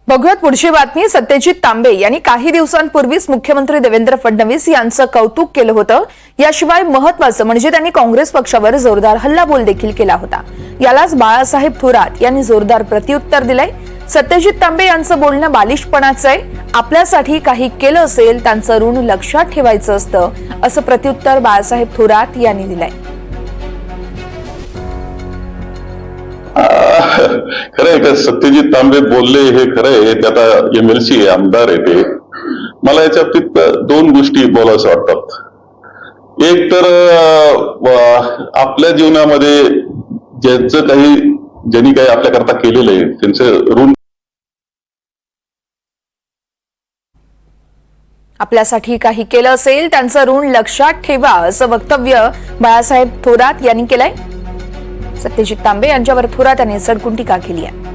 बघूयात पुढची बातमी। सत्यजित तांबे यांनी काही दिवसांपूर्वीच मुख्यमंत्री देवेंद्र फडणवीस यांचं कौतुक केलं होतं। याशिवाय महत्त्वाचं म्हणजे त्यांनी काँग्रेस पक्षावर जोरदार हल्लाबोल देखील केला होता। यालाच बाळासाहेब थोरात यांनी जोरदार प्रत्युत्तर दिलंय। सत्यजित तांबे यांचं बोलणं बालिशपणाचं आहे। आपल्यासाठी काही केलं असेल त्यांचं ऋण लक्षात ठेवायचं असतं, असं प्रत्युत्तर बाळासाहेब थोरात यांनी दिलंय। खरंय का सत्यजित तांबे बोलले हे खरंय। ते आता MLC आमदार आहे ते। मला याच्या बाबतीत दोन गोष्टी बोलायचं वाटतात। एक तर आपल्या जीवनामध्ये ज्यांनी काही आपल्याकरता केलेलं आहे त्यांचं ऋण आपल्यासाठी काही केलं असेल त्यांचं ऋण लक्षात ठेवा, असं वक्तव्य बाळासाहेब थोरात यांनी केलंय। सत्यजित तांबे यांच्यावर थोरात यांनी सडकून टीका केली आहे।